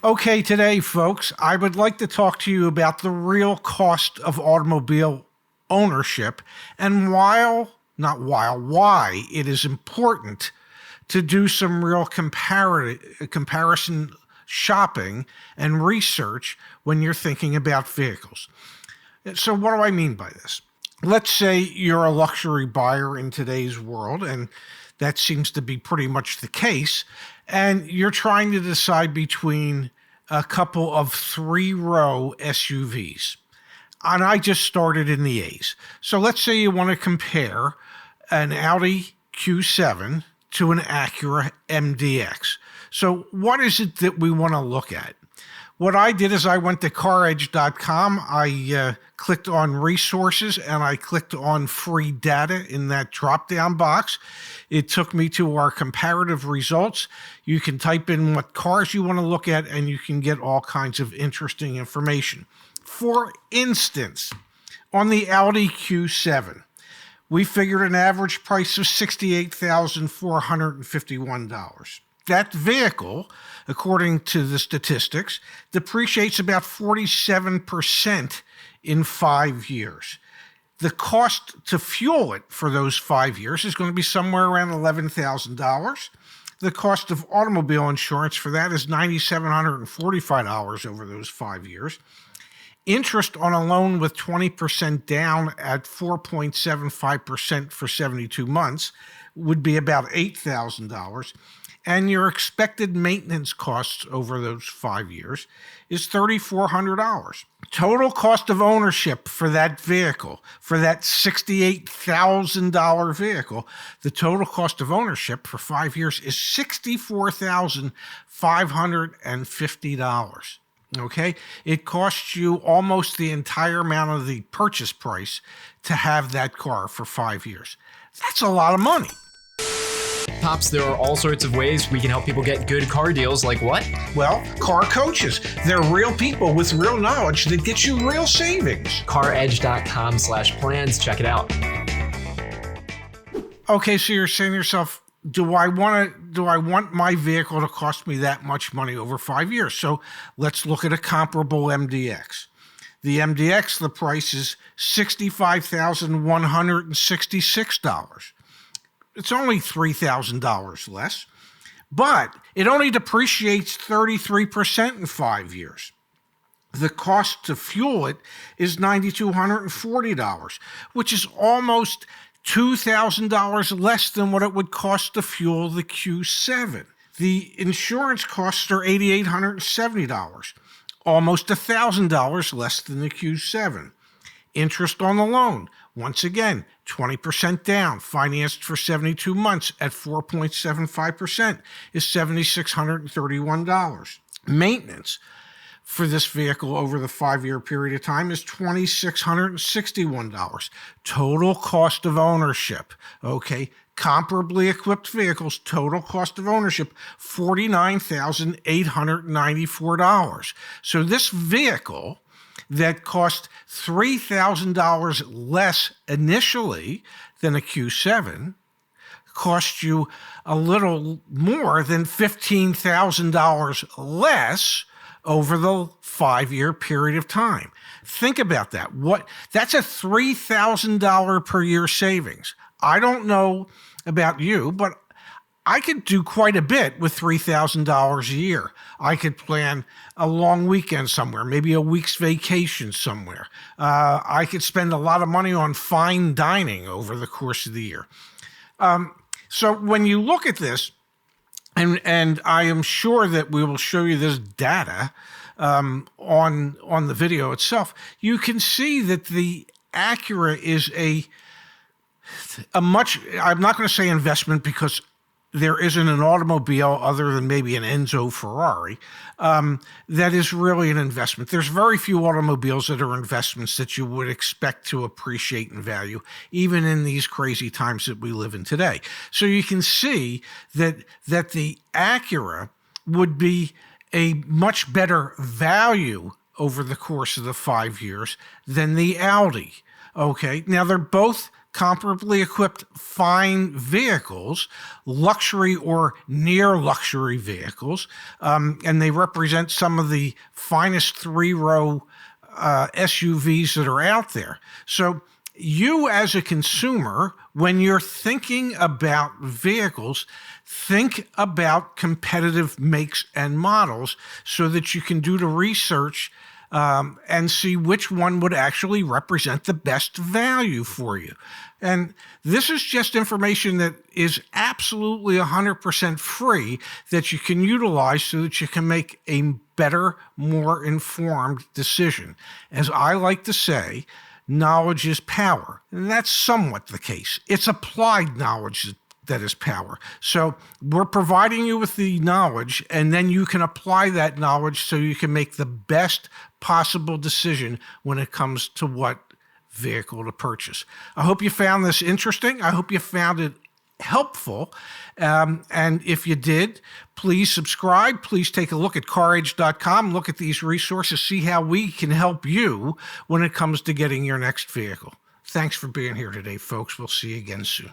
Okay, today, folks, I would like to talk to you about the real cost of automobile ownership and why it is important to do some real comparison shopping and research when you're thinking about vehicles. So what do I mean by this? Let's say you're a luxury buyer in today's world, and that seems to be pretty much the case, and you're trying to decide between a couple of three-row SUVs. And I just started in the A's. So let's say you want to compare an Audi Q7 to an Acura MDX. So what is it that we want to look at? What I did is I went to CarEdge.com. I clicked on resources and I clicked on free data in that drop-down box. It took me to our comparative results. You can type in what cars you want to look at and you can get all kinds of interesting information. For instance, on the Audi Q7, we figured an average price of $68,451. That vehicle, according to the statistics, depreciates about 47% in 5 years. The cost to fuel it for those 5 years is going to be somewhere around $11,000. The cost of automobile insurance for that is $9,745 over those 5 years. Interest on a loan with 20% down at 4.75% for 72 months would be about $8,000. And your expected maintenance costs over those 5 years is $3,400. Total cost of ownership for that vehicle, for that $68,000 vehicle, the total cost of ownership for 5 years is $64,550. Okay? It costs you almost the entire amount of the purchase price to have that car for 5 years. That's a lot of money. Pops, there are all sorts of ways we can help people get good car deals, like what? Well, car coaches. They're real people with real knowledge that get you real savings. CarEdge.com/plans. Check it out. Okay, so you're saying to yourself, do I want my vehicle to cost me that much money over 5 years? So let's look at a comparable MDX. The MDX, the price is $65,166. It's only $3,000 less, but it only depreciates 33% in 5 years. The cost to fuel it is $9,240, which is almost $2,000 less than what it would cost to fuel the Q7. The insurance costs are $8,870, almost $1,000 less than the Q7. Interest on the loan, once again, 20% down, financed for 72 months at 4.75% is $7,631. Maintenance for this vehicle over the 5-year period of time is $2,661. Total cost of ownership, okay, comparably equipped vehicles, total cost of ownership, $49,894. So this vehicle that cost $3,000 less initially than a Q7 cost you a little more than $15,000 less over the 5-year period of time. Think about that. That's a $3,000 per year savings. I don't know about you, but I could do quite a bit with $3,000 a year. I could plan a long weekend somewhere, maybe a week's vacation somewhere. I could spend a lot of money on fine dining over the course of the year. So when you look at this, and I am sure that we will show you this data on the video itself, you can see that the Acura is a much, I'm not going to say investment because there isn't an automobile other than maybe an Enzo Ferrari that is really an investment. There's very few automobiles that are investments that you would expect to appreciate in value, even in these crazy times that we live in today. So you can see that the Acura would be a much better value over the course of the 5 years than the Audi. Okay, now they're both comparably equipped fine vehicles, luxury or near luxury vehicles, and they represent some of the finest three-row SUVs that are out there. So you as a consumer, when you're thinking about vehicles, think about competitive makes and models so that you can do the research and see which one would actually represent the best value for you. And this is just information that is absolutely 100% free that you can utilize so that you can make a better, more informed decision. As I like to say, knowledge is power. And that's somewhat the case. It's applied knowledge that is power. So we're providing you with the knowledge, and then you can apply that knowledge so you can make the best possible decision when it comes to what vehicle to purchase. I hope you found this interesting. I hope you found it helpful. And if you did, please subscribe. Please take a look at CarEdge.com. Look at these resources. See how we can help you when it comes to getting your next vehicle. Thanks for being here today, folks. We'll see you again soon.